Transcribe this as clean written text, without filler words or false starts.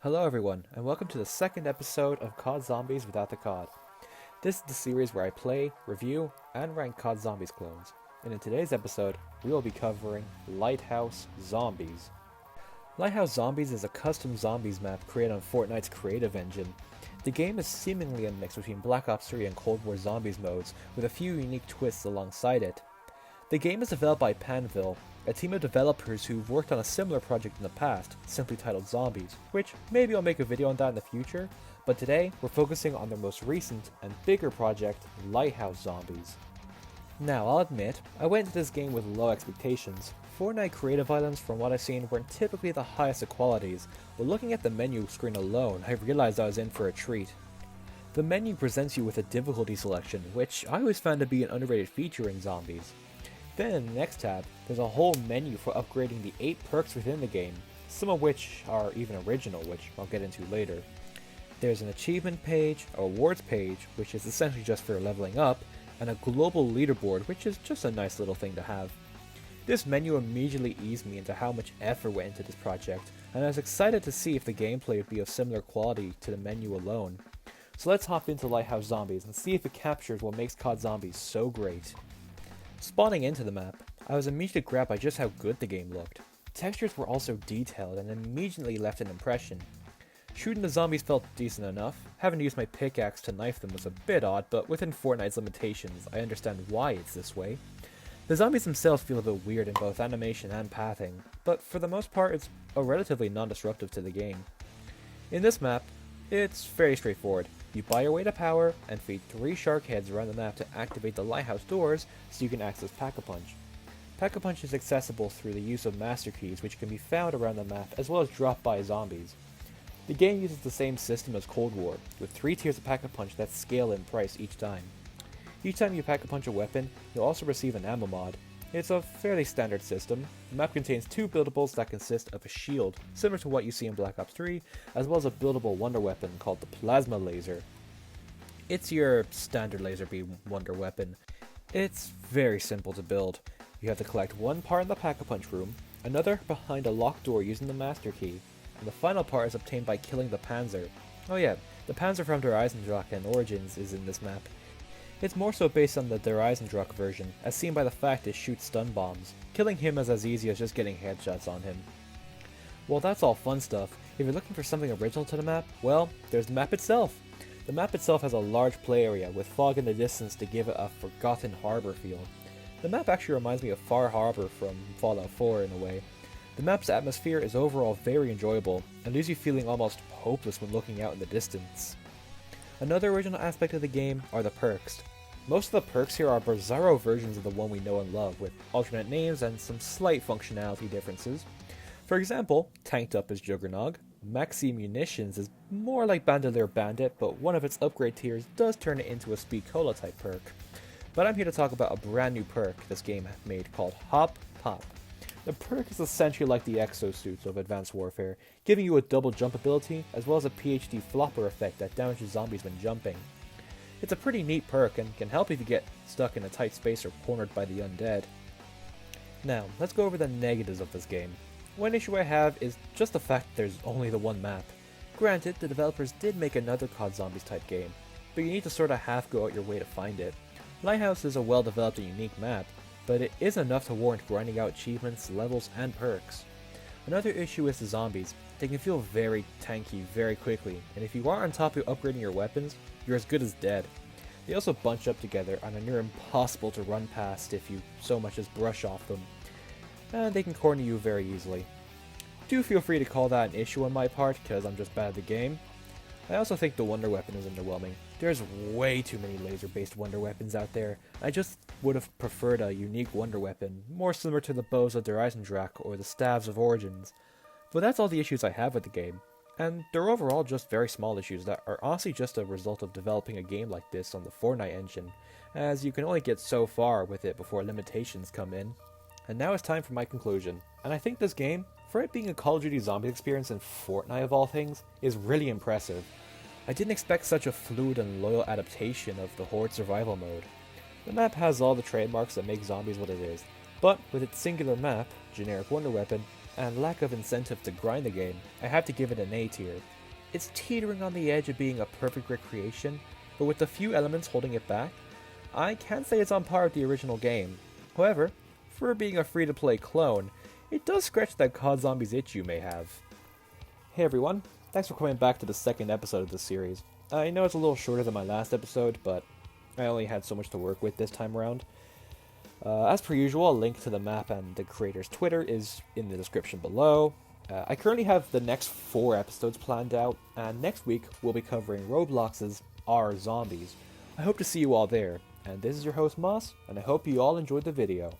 Hello everyone, and welcome to the second episode of COD Zombies Without the COD. This is the series where I play, review, and rank COD Zombies clones. And in today's episode, we will be covering Lighthouse Zombies. Lighthouse Zombies is a custom zombies map created on Fortnite's creative engine. The game is seemingly a mix between Black Ops 3 and Cold War Zombies modes, with a few unique twists alongside it. The game is developed by Panville, a team of developers who've worked on a similar project in the past, simply titled Zombies, which maybe I'll make a video on that in the future, but today we're focusing on their most recent and bigger project, Lighthouse Zombies. Now, I'll admit, I went into this game with low expectations. Fortnite creative items, from what I've seen, weren't typically the highest of qualities, but looking at the menu screen alone, I realized I was in for a treat. The menu presents you with a difficulty selection, which I always found to be an underrated feature in Zombies. Then in the next tab, there's a whole menu for upgrading the 8 perks within the game, some of which are even original, which I'll get into later. There's an achievement page, a awards page, which is essentially just for leveling up, and a global leaderboard, which is just a nice little thing to have. This menu immediately eased me into how much effort went into this project, and I was excited to see if the gameplay would be of similar quality to the menu alone. So let's hop into Lighthouse Zombies and see if it captures what makes COD Zombies so great. Spawning into the map, I was immediately grabbed by just how good the game looked. Textures were also detailed and immediately left an impression. Shooting the zombies felt decent enough. Having to use my pickaxe to knife them was a bit odd, but within Fortnite's limitations, I understand why it's this way. The zombies themselves feel a bit weird in both animation and pathing, but for the most part it's relatively non-disruptive to the game. In this map, it's very straightforward. You buy your way to power, and feed 3 shark heads around the map to activate the lighthouse doors so you can access Pack-a-Punch. Pack-a-Punch is accessible through the use of master keys, which can be found around the map as well as dropped by zombies. The game uses the same system as Cold War, with 3 tiers of Pack-a-Punch that scale in price each time. Each time you Pack-a-Punch a weapon, you'll also receive an ammo mod. It's a fairly standard system. The map contains 2 buildables that consist of a shield, similar to what you see in Black Ops 3, as well as a buildable wonder weapon called the Plasma Laser. It's your standard laser beam wonder weapon. It's very simple to build. You have to collect one part in the Pack-a-Punch room, another behind a locked door using the master key, and the final part is obtained by killing the Panzer. Oh yeah, the Panzer from Der Eisendrache and Origins is in this map. It's more so based on the Der Eisendrache version, as seen by the fact it shoots stun bombs. Killing him is as easy as just getting headshots on him. Well, that's all fun stuff. If you're looking for something original to the map, well, there's the map itself. The map itself has a large play area, with fog in the distance to give it a forgotten harbor feel. The map actually reminds me of Far Harbor from Fallout 4 in a way. The map's atmosphere is overall very enjoyable, and leaves you feeling almost hopeless when looking out in the distance. Another original aspect of the game are the perks. Most of the perks here are bizarro versions of the one we know and love, with alternate names and some slight functionality differences. For example, Tanked Up is Juggernog, Maxi Munitions is more like Bandolier Bandit, but one of its upgrade tiers does turn it into a Speed Cola type perk. But I'm here to talk about a brand new perk this game made called Hop Pop. The perk is essentially like the exosuits of Advanced Warfare, giving you a double jump ability as well as a PhD flopper effect that damages zombies when jumping. It's a pretty neat perk and can help if you get stuck in a tight space or cornered by the undead. Now, let's go over the negatives of this game. One issue I have is just the fact that there's only the one map. Granted, the developers did make another COD Zombies type game, but you need to sort of half go out your way to find it. Lighthouse is a well developed and unique map, but it isn't enough to warrant grinding out achievements, levels, and perks. Another issue is the zombies. They can feel very tanky very quickly, and if you aren't on top of upgrading your weapons, you're as good as dead. They also bunch up together and are near impossible to run past if you so much as brush off them, and they can corner you very easily. Do feel free to call that an issue on my part, because I'm just bad at the game. I also think the wonder weapon is underwhelming. There's way too many laser-based wonder weapons out there. I just would have preferred a unique wonder weapon, more similar to the bows of Der Eisendrache or the staves of Origins. But that's all the issues I have with the game, and they're overall just very small issues that are honestly just a result of developing a game like this on the Fortnite engine, as you can only get so far with it before limitations come in. And now it's time for my conclusion, and I think this game, for it being a Call of Duty Zombies experience in Fortnite of all things, is really impressive. I didn't expect such a fluid and loyal adaptation of the Horde survival mode. The map has all the trademarks that make Zombies what it is, but with its singular map, generic wonder weapon, and lack of incentive to grind the game, I have to give it an A tier. It's teetering on the edge of being a perfect recreation, but with a few elements holding it back, I can't say it's on par with the original game. However, for being a free-to-play clone, it does scratch that COD Zombies itch you may have. Hey everyone, thanks for coming back to the second episode of this series. I know it's a little shorter than my last episode, but I only had so much to work with this time around. As per usual, a link to the map and the creator's Twitter is in the description below. I currently have the next 4 episodes planned out, and next week we'll be covering Roblox's Our Zombies. I hope to see you all there, and this is your host Moss, and I hope you all enjoyed the video.